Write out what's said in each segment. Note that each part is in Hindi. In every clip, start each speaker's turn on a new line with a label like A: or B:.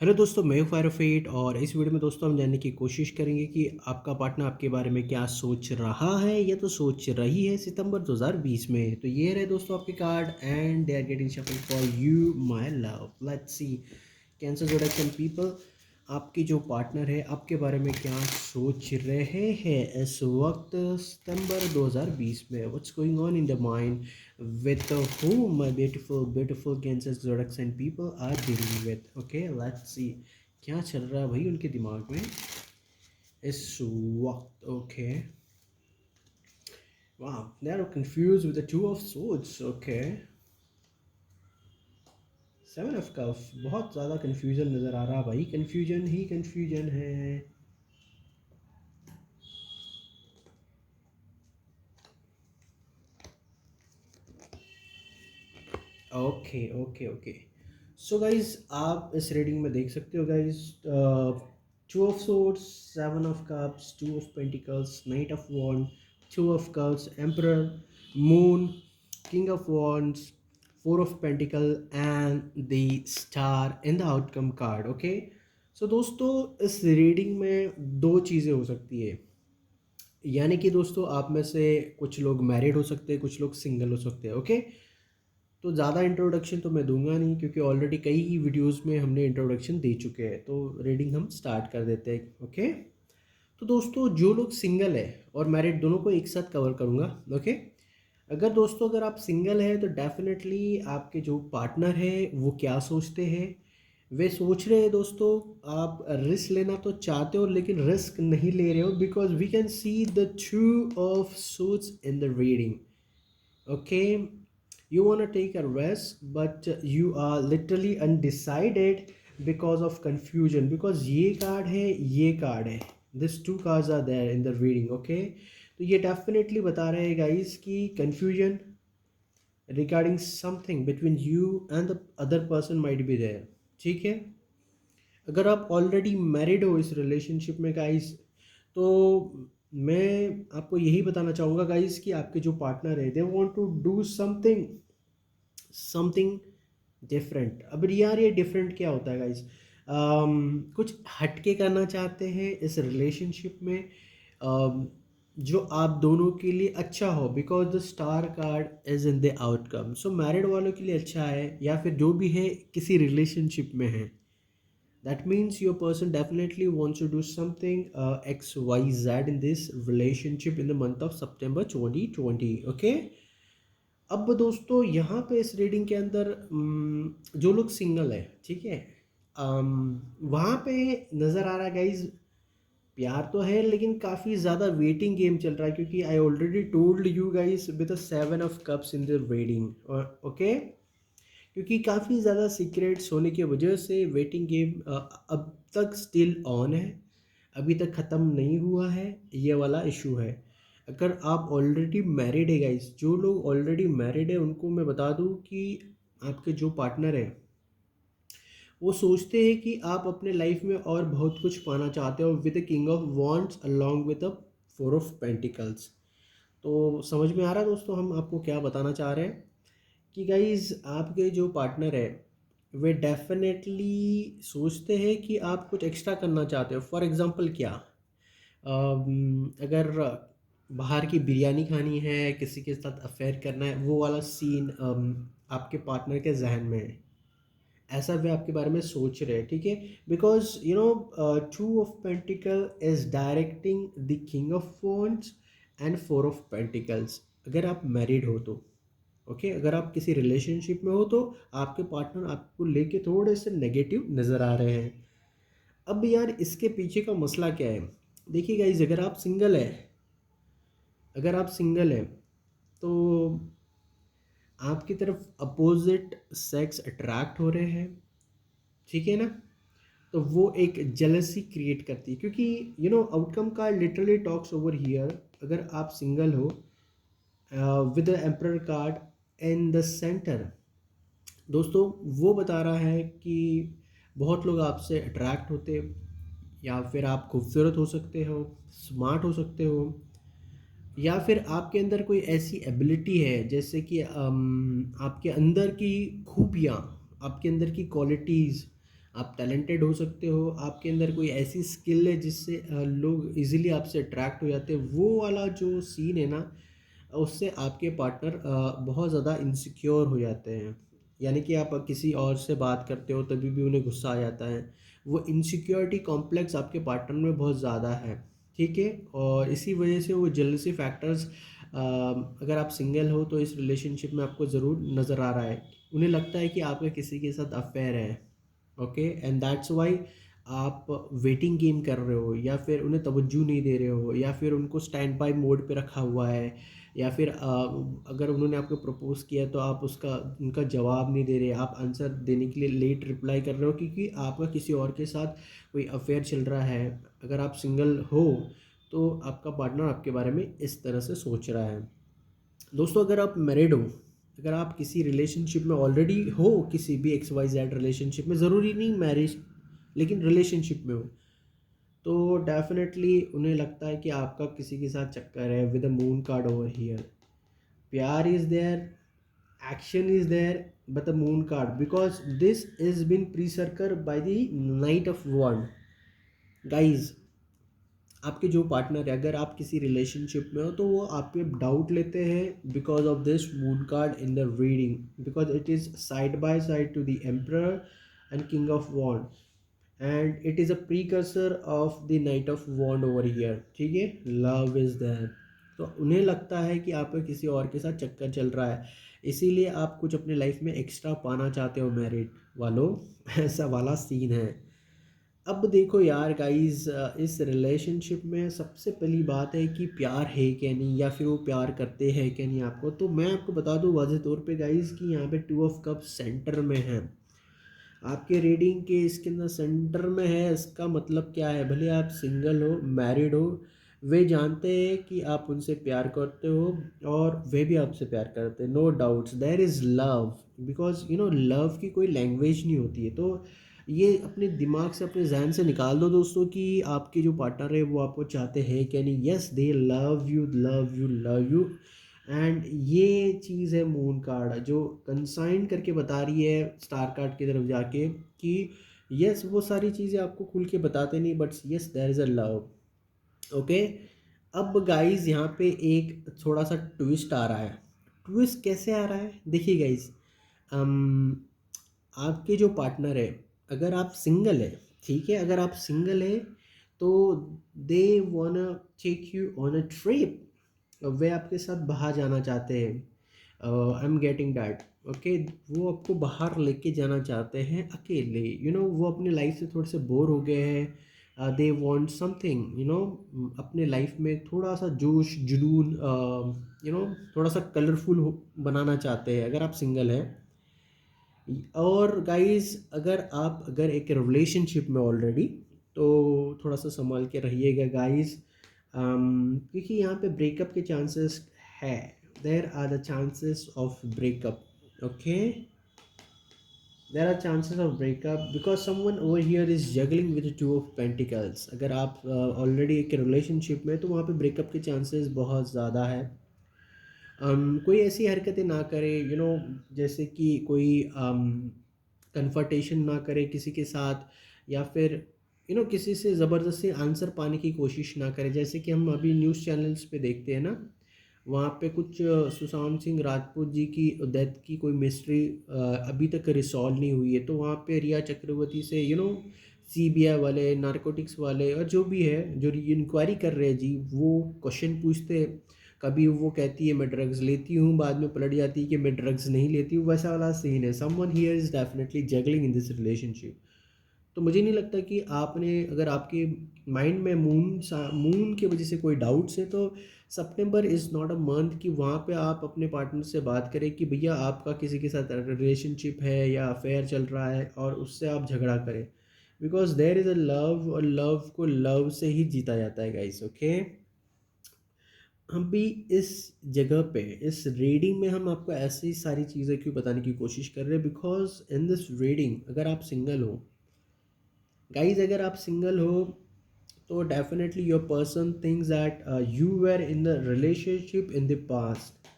A: हेलो दोस्तों, मैं हूं फायर ऑफ एट और इस वीडियो में दोस्तों हम जानने की कोशिश करेंगे कि आपका पार्टनर आपके बारे में क्या सोच रहा है या तो सोच रही है सितंबर 2020 में। तो ये रहे दोस्तों आपके card and they are getting shuffle for you my love. Let's see cancer zodiacs and people, आपकी जो पार्टनर है आपके बारे में क्या सोच रहे हैं इस वक्त सितंबर 2020 में। What's going on in the mind with whom my beautiful Cancer zodiacs and people are dealing with. Okay, let's see क्या चल रहा है भाई उनके दिमाग में इस वक्त। Okay, wow, they are confused with the two of swords. Okay, seven of cups, बहुत ज़्यादा कंफ्यूजन नज़र आ रहा भाई, कंफ्यूजन ही कंफ्यूजन है। Okay okay okay, so guys आप इस रीडिंग में देख सकते हो guys, two of swords, seven of cups, two of pentacles, knight of wand, two of cups, emperor, moon, king of wands, four of pentacle and the star in the outcome card. Okay, so दोस्तों इस रीडिंग में दो चीज़ें हो सकती है, यानी कि दोस्तों आप में से कुछ लोग मैरिड हो सकते हैं, कुछ लोग सिंगल हो सकते हैं। ओके, तो ज़्यादा इंट्रोडक्शन तो मैं दूंगा नहीं क्योंकि ऑलरेडी कई वीडियोस में हमने इंट्रोडक्शन दे चुके हैं। तो रीडिंग हम स्टार्ट कर देते हैं। ओके, तो दोस्तों जो लोग सिंगल है और मैरिड दोनों को एक साथ कवर करूँगा। ओके, अगर दोस्तों अगर आप सिंगल हैं तो डेफिनेटली आपके जो पार्टनर है वो क्या सोचते हैं, वे सोच रहे हैं दोस्तों आप रिस्क लेना तो चाहते हो लेकिन रिस्क नहीं ले रहे हो, because we can see the two of suits in the reading. Okay, you want to take a risk but you are literally undecided because of confusion, because ये कार्ड है ये कार्ड है, this two cards are there in the reading. Okay, तो ये definitely बता रहे हैं guys कि confusion regarding something between you and the other person might be there. ठीक है, अगर आप ऑलरेडी मैरिड हो इस रिलेशनशिप में गाइस, तो मैं आपको यही बताना चाहूँगा गाइस कि आपके जो पार्टनर है they want to do something something different. अब यार ये डिफरेंट क्या होता है गाइस, कुछ हटके करना चाहते हैं इस रिलेशनशिप में, जो आप दोनों के लिए अच्छा हो, because the star card is in the outcome. So married वालों के लिए अच्छा है या फिर जो भी है किसी रिलेशनशिप में है, that means your person definitely wants to do something XYZ in this relationship in the month of September 2020. Okay, अब दोस्तों यहाँ पे इस रीडिंग के अंदर जो लोग सिंगल है, ठीक है, वहाँ पे नज़र आ रहा है गाइज प्यार तो है लेकिन काफ़ी ज़्यादा वेटिंग गेम चल रहा है, क्योंकि I already told you guys with seven of cups in the reading. Okay, क्योंकि काफ़ी ज़्यादा सीक्रेट्स होने की वजह से वेटिंग गेम अब तक स्टिल ऑन है, अभी तक ख़त्म नहीं हुआ है, ये वाला इशू है। अगर आप ऑलरेडी मैरिड है गाइस, जो लोग ऑलरेडी मैरिड है उनको मैं बता दूं कि आपके जो पार्टनर है वो सोचते हैं कि आप अपने लाइफ में और बहुत कुछ पाना चाहते हो with the king of wands along with the four of pentacles. तो समझ में आ रहा है दोस्तों हम आपको क्या बताना चाह रहे हैं कि गाइज आपके जो पार्टनर है वे डेफिनेटली सोचते हैं कि आप कुछ एक्स्ट्रा करना चाहते हो। फॉर एग्जांपल क्या, अगर बाहर की बिरयानी खानी है, किसी के साथ अफेयर करना है, वो वाला सीन आपके पार्टनर के जहन में है, ऐसा वे आपके बारे में सोच रहे हैं। ठीक है, because you no two of pentacle is directing the king of wands and four of pentacles. अगर आप मैरिड हो तो ओके, अगर आप किसी रिलेशनशिप में हो तो आपके पार्टनर आपको लेके थोड़े से नेगेटिव नज़र आ रहे हैं। अब यार इसके पीछे का मसला क्या है, देखिए गाइज, अगर आप सिंगल है तो आपकी तरफ अपोजिट सेक्स अट्रैक्ट हो रहे हैं, ठीक है ना, तो वो एक जेलसी क्रिएट करती है, क्योंकि यू नो आउटकम का लिटरली टॉक्स ओवर हियर। अगर आप सिंगल हो with the emperor card in the centre, दोस्तों वो बता रहा है कि बहुत लोग आपसे अट्रैक्ट होते, या फिर आप खूबसूरत हो सकते हो, स्मार्ट हो सकते हो, या फिर आपके अंदर कोई ऐसी एबिलिटी है जैसे कि आपके अंदर की खूबियाँ, आपके अंदर की क्वालिटीज़ आप टैलेंटेड हो सकते हो, आपके अंदर कोई ऐसी स्किल है जिससे लोग इजीली आपसे अट्रैक्ट हो जाते हैं, वो वाला जो सीन है ना, उससे आपके पार्टनर बहुत ज़्यादा इनसिक्योर हो जाते हैं। यानी कि आप किसी और से बात करते हो तभी भी उन्हें गुस्सा आ जाता है। वो इनसिक्योरिटी कॉम्प्लेक्स आपके पार्टनर में बहुत ज़्यादा है, ठीक है। और इसी वजह से वो जेलसी फैक्टर्स, अगर आप सिंगल हो तो इस रिलेशनशिप में आपको ज़रूर नज़र आ रहा है। उन्हें लगता है कि आपका किसी के साथ अफेयर है, ओके, एंड दैट्स वाई आप वेटिंग गेम कर रहे हो, या फिर उन्हें तवज्जो नहीं दे रहे हो, या फिर उनको स्टैंड बाय मोड पे रखा हुआ है, या फिर अगर उन्होंने आपको प्रपोज किया तो आप उसका उनका जवाब नहीं दे रहे, आप आंसर देने के लिए लेट रिप्लाई कर रहे हो क्योंकि आपका किसी और के साथ कोई अफेयर चल रहा है। अगर आप सिंगल हो तो आपका पार्टनर आपके बारे में इस तरह से सोच रहा है। दोस्तों, अगर आप मैरिड हो, अगर आप किसी रिलेशनशिप में ऑलरेडी हो, किसी भी एक्स वाई जेड रिलेशनशिप में, ज़रूरी नहीं मैरिज, लेकिन रिलेशनशिप में हो, तो डेफिनेटली उन्हें लगता है कि आपका किसी के साथ चक्कर है with a moon card over here. प्यार is there, action is there, but the moon card, because this is been pre-circle by the knight of wand। guys, आपके जो पार्टनर है, अगर आप किसी रिलेशनशिप में हो तो वो आप पे डाउट लेते हैं because of this moon card in the reading, because it is side by side to the emperor and king of wand, and it is a precursor of the knight of wand over here, ठीक है। लव इज़ देयर, तो उन्हें लगता है कि आपका किसी और के साथ चक्कर चल रहा है, इसीलिए आप कुछ अपने लाइफ में एक्स्ट्रा पाना चाहते हो मैरिड वालों। ऐसा वाला सीन है। अब देखो यार गाइस, इस रिलेशनशिप में सबसे पहली बात है कि प्यार है क्या नहीं, या फिर वो प्यार करते हैं क्या नहीं आपको। तो मैं आपको बता दूं वाज़ेह तौर पे गाइस कि यहाँ पे टू ऑफ कप सेंटर में है आपके रीडिंग के, इसके अंदर सेंटर में है। इसका मतलब क्या है, भले आप सिंगल हो मैरिड हो, वे जानते हैं कि आप उनसे प्यार करते हो और वे भी आपसे प्यार करते हैं। No doubts there is love, because you know love की कोई लैंग्वेज नहीं होती है। तो ये अपने दिमाग से, अपने जहन से निकाल दो दोस्तों कि आपके जो पार्टनर है वो आपको चाहते हैं क्या नहीं। Yes, they love you, love you, love you. And ये चीज़ है मून कार्ड जो कंसाइन करके बता रही है स्टार कार्ड की तरफ जाके कि यस, वो सारी चीज़ें आपको खुल के बताते नहीं, but yes there is a love, okay. अब गाइस यहाँ पे एक थोड़ा सा ट्विस्ट आ रहा है। ट्विस्ट कैसे आ रहा है, देखिए गाइस, आपके जो पार्टनर है, अगर आप सिंगल है, ठीक है, अगर आप सिंगल है तो they wanna take you on a trip, वे आपके साथ बाहर जाना चाहते हैं। I am getting that, okay. वो आपको बाहर लेके जाना चाहते हैं अकेले, वो अपने लाइफ से थोड़े से बोर हो गए हैं। दे वांट समथिंग, अपने लाइफ में थोड़ा सा जोश जुनून, थोड़ा सा कलरफुल बनाना चाहते हैं, अगर आप सिंगल हैं। और गाइस, अगर एक रिलेशनशिप में ऑलरेडी, तो थोड़ा सा संभाल के रहिएगा गाइस, क्योंकि यहाँ पे ब्रेकअप के चांसेस है। There are the chances of breakup, okay, there are chances of breakup because someone over here is juggling with two of pentacles. अगर आप ऑलरेडी एक रिलेशनशिप में, तो वहाँ पे ब्रेकअप के चांसेस बहुत ज़्यादा है। कोई ऐसी हरकतें ना करे, जैसे कि कोई कन्फर्टेशन ना करे किसी के साथ, या फिर किसी से ज़बरदस्ती आंसर पाने की कोशिश ना करे। जैसे कि हम अभी न्यूज़ चैनल्स पे देखते हैं ना, वहाँ पे कुछ सुशांत सिंह राजपूत जी की डेथ की कोई मिस्ट्री अभी तक रिसॉल्व नहीं हुई है, तो वहाँ पे रिया चक्रवर्ती से सीबीआई वाले, नारकोटिक्स वाले, और जो भी है जो इंक्वायरी कर रहे हैं जी, वो क्वेश्चन पूछते हैं। कभी वो कहती है मैं ड्रग्स लेती हूँ, बाद में पलट जाती है कि मैं ड्रग्स नहीं लेती हूँ, वैसा वाला सीन है। Someone here is definitely juggling in this relationship. तो मुझे नहीं लगता कि आपने, अगर आपके माइंड में मून की वजह से कोई डाउट्स है, तो सितंबर इज़ नॉट अ मंथ कि वहाँ पे आप अपने पार्टनर से बात करें कि भैया आपका किसी के साथ रिलेशनशिप है या अफेयर चल रहा है, और उससे आप झगड़ा करें। Because there is a love, और लव को लव से ही जीता जाता है गाइस, ओके। हम भी इस जगह पे, इस रीडिंग में हम आपको ऐसी सारी चीज़ें क्यों बताने की कोशिश कर रहे हैं, बिकॉज इन दिस रीडिंग, अगर आप सिंगल हो गाइज, अगर आप सिंगल हो तो definitely your person thinks that you were in the relationship in the past,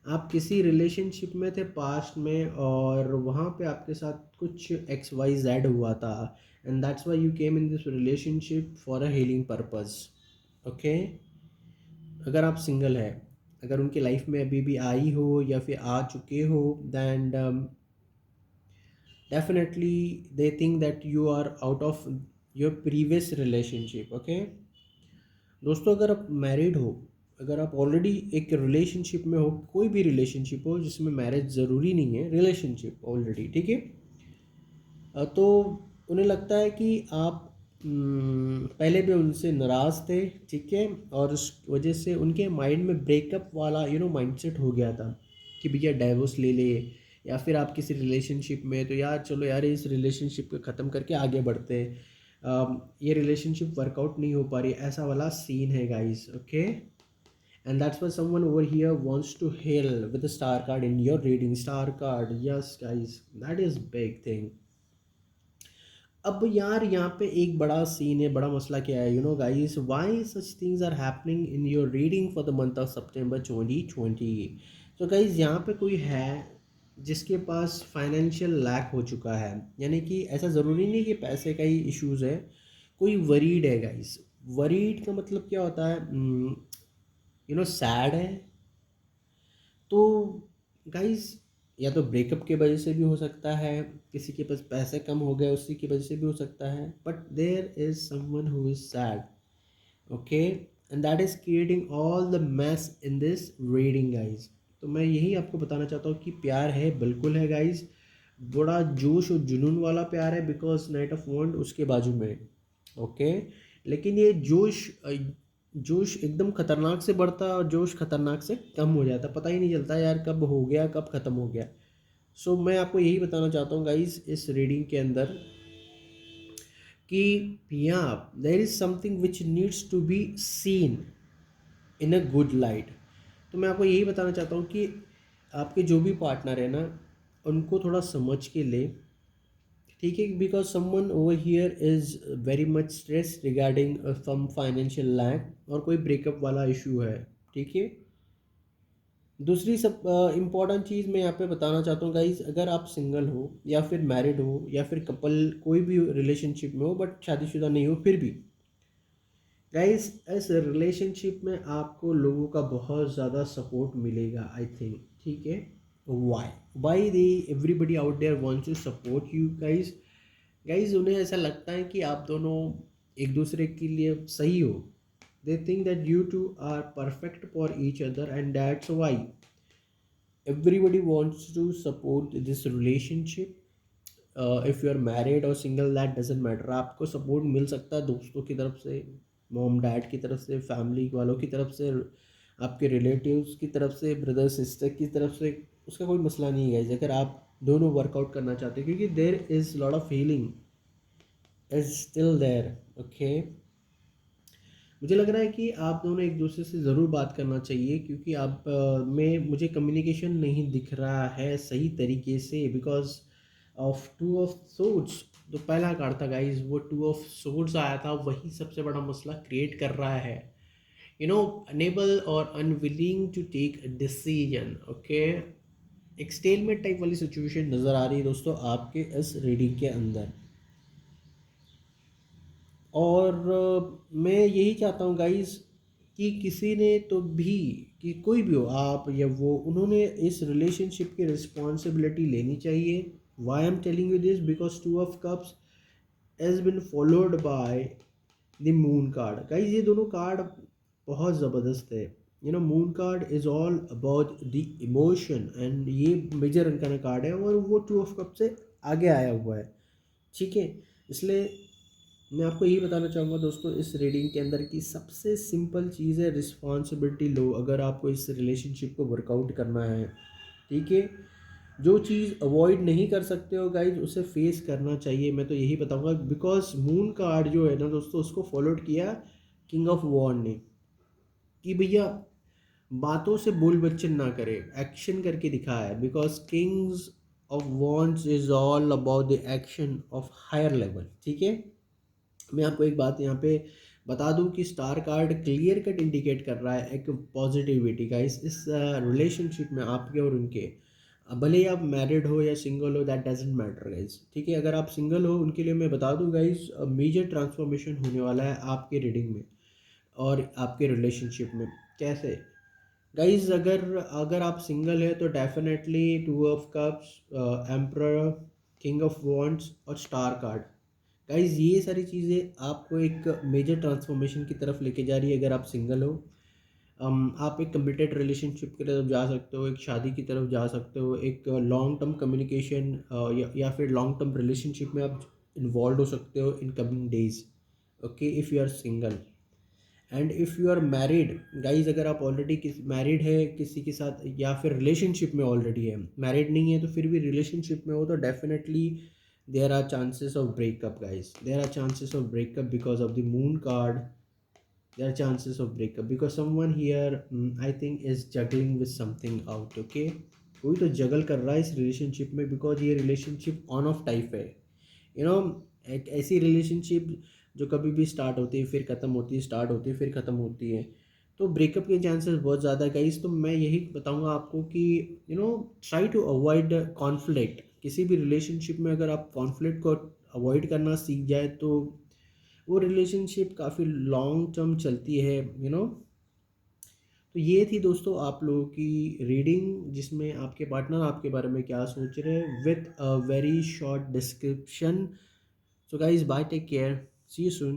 A: आप किसी रिलेशनशिप में थे पास्ट में और वहाँ पे आपके साथ कुछ एक्स वाई जेड हुआ था, and that's why you came in this relationship for a healing purpose. Okay, अगर आप सिंगल है, अगर उनकी लाइफ में अभी भी आई हो या फिर आ चुके हो, then definitely they think that you are out of your previous relationship। Okay दोस्तों, अगर आप मैरिड हो, अगर आप ऑलरेडी एक रिलेशनशिप में हो, कोई भी रिलेशनशिप हो जिसमें मैरिज ज़रूरी नहीं है, रिलेशनशिप ऑलरेडी, ठीक है, तो उन्हें लगता है कि आप पहले भी उनसे नाराज़ थे, ठीक है, और उस वजह से उनके माइंड में ब्रेकअप वाला माइंडसेट हो गया था कि भैया डाइवोर्स ले ले, या फिर आप किसी रिलेशनशिप में तो यार चलो यार इस रिलेशनशिप को ख़त्म करके आगे बढ़ते हैं, ये रिलेशनशिप वर्कआउट नहीं हो पा रही, ऐसा वाला सीन है guys. Okay, and that's why someone over here wants to hell with a star card in your reading। Star card, yes guys, that is big thing। अब यार यहाँ पे एक बड़ा सीन है, बड़ा मसला क्या है, guys, why such things are happening in your reading for the month of September 2020। तो गाइस यहाँ पे कोई है जिसके पास फाइनेंशियल लैक हो चुका है, यानी कि ऐसा ज़रूरी नहीं कि पैसे का ही इश्यूज़ है, कोई वरीड है गाइस। वरीड का मतलब क्या होता है, सैड है। तो गाइस, या तो ब्रेकअप की वजह से भी हो सकता है, किसी के पास पैसे कम हो गए उसी की वजह से भी हो सकता है, but there is someone who is sad. Okay, and that is creating all the mess in this reading guys. तो मैं यही आपको बताना चाहता हूँ कि प्यार है, बिल्कुल है गाइज, बड़ा जोश और जुनून वाला प्यार है, बिकॉज नाइट ऑफ वॉन्ड उसके बाजू में। ओके, लेकिन ये जोश जोश एकदम खतरनाक से बढ़ता है और जोश खतरनाक से कम हो जाता है, पता ही नहीं चलता यार कब हो गया कब ख़त्म हो गया। सो मैं आपको यही बताना चाहता हूँ गाइज इस रीडिंग के अंदर कि या there is something which needs to be seen in a good light. तो मैं आपको यही बताना चाहता हूँ कि आपके जो भी पार्टनर है ना, उनको थोड़ा समझ के ले, ठीक है, because someone over here is very much stress regarding some financial lack और कोई ब्रेकअप वाला इशू है, ठीक है। दूसरी सब इम्पॉर्टेंट चीज़ मैं यहाँ पे बताना चाहता हूँ गाइज, अगर आप सिंगल हो या फिर मैरिड हो या फिर कपल कोई भी रिलेशनशिप में हो बट शादीशुदा नहीं हो, फिर भी गाइज इस रिलेशनशिप में आपको लोगों का बहुत ज़्यादा सपोर्ट मिलेगा, आई थिंक, ठीक है। Why why they everybody out there wants to support you guys. Guys उन्हें ऐसा लगता है कि आप दोनों एक दूसरे के लिए सही हो, they think that you two are perfect for each other, and that's why everybody wants to support this relationship। if you are married or single, that doesn't matter, आपको सपोर्ट मिल सकता है दोस्तों की तरफ से, मॉम डैड की तरफ से, फैमिली वालों की तरफ से, आपके रिलेटिव्स की तरफ से, ब्रदर सिस्टर की तरफ से, उसका कोई मसला नहीं है अगर आप दोनों वर्कआउट करना चाहते हैं, क्योंकि there is lot of feeling is still there. Okay, मुझे लग रहा है कि आप दोनों एक दूसरे से ज़रूर बात करना चाहिए, क्योंकि आप में मुझे कम्युनिकेशन नहीं दिख रहा है सही तरीके से, because of to of swords. जो पहला कार्ड था गाइज, वो टू ऑफ सोर्ड्स आया था, वही सबसे बड़ा मसला क्रिएट कर रहा है, अनेबल और unwilling to take decision. Okay, एक स्टेलमेट टाइप वाली सिचुएशन नज़र आ रही है दोस्तों आपके इस रीडिंग के अंदर। और मैं यही चाहता हूँ गाइस कि किसी ने तो भी, कि कोई भी हो, आप या वो, उन्होंने इस रिलेशनशिप की रिस्पॉन्सिबिलिटी लेनी चाहिए। Why I am telling you this, because two of cups has been followed by the moon card. Guys ये दोनों कार्ड बहुत ज़बरदस्त है। Moon card is all about the emotion, and ये मेजर इनका कार्ड है और वो टू ऑफ कप से आगे आया हुआ है, ठीक है। इसलिए मैं आपको यही बताना चाहूँगा दोस्तों इस रीडिंग के अंदर की सबसे सिंपल चीज़ है रिस्पॉन्सिबिलिटी लो, अगर आपको इस रिलेशनशिप को वर्कआउट करना है, ठीक है। जो चीज़ अवॉइड नहीं कर सकते हो गाइज, उसे फेस करना चाहिए, मैं तो यही बताऊँगा, बिकॉज मून कार्ड जो है ना दोस्तों, उसको फॉलोड किया किंग ऑफ वॉन्ड ने, कि भैया बातों से बोल बच्चन ना करे, एक्शन करके दिखाया है, because kings of wands is all about the action of higher level, ठीक है। मैं आपको एक बात यहाँ पे बता दूं कि star card clear cut indicate कर रहा है एक पॉजिटिविटी गाइस इस रिलेशनशिप में आपके और उनके। भले ही आप मैरिड हो या सिंगल हो, दैट डजेंट मैटर गाइस, ठीक है। अगर आप सिंगल हो उनके लिए मैं बता दूं गाइस, मेजर ट्रांसफॉर्मेशन होने वाला है आपके रीडिंग में और आपके रिलेशनशिप में। कैसे गाइज, अगर अगर आप सिंगल है तो definitely to of cups, emperor, king of wands और स्टार कार्ड। गाइज ये सारी चीज़ें आपको एक मेजर ट्रांसफॉर्मेशन की तरफ लेके जा रही है अगर आप सिंगल हो। आप एक कमिटेड रिलेशनशिप की तरफ जा सकते हो, एक शादी की तरफ जा सकते हो, एक लॉन्ग टर्म कम्युनिकेशन या फिर लॉन्ग टर्म रिलेशनशिप में आप इन्वॉल्व हो सकते हो in coming days. Okay, if you are single and if you are married guys, अगर आप ऑलरेडी किस मैरिड है किसी के साथ या फिर रिलेशनशिप में ऑलरेडी है, मैरिड नहीं है तो फिर भी रिलेशनशिप में हो, तो definitely there are chances of breakup guys, there are chances of breakup because of the moon card. There are chances of breakup because someone here I think is juggling with something out. Okay, कोई तो जगल कर रहा है इस रिलेशनशिप में बिकॉज ये रिलेशनशिप ऑन ऑफ टाइप है। यू नो, एक ऐसी रिलेशनशिप जो कभी भी स्टार्ट होती है फिर ख़त्म होती है, स्टार्ट होती है फिर ख़त्म होती है, तो ब्रेकअप के चांसेस बहुत ज़्यादा है गाइस। तो मैं यही बताऊंगा आपको कि you know, try to avoid conflict. किसी भी रिलेशनशिप में अगर आप कॉन्फ्लिक्ट को अवॉइड करना सीख जाए तो वो रिलेशनशिप काफ़ी लॉन्ग टर्म चलती है, यू नो। तो ये थी दोस्तों आप लोगों की रीडिंग जिसमें आपके पार्टनर आपके बारे में क्या सोच रहे हैं, with a very short description. So guys, bye, take care, see you soon.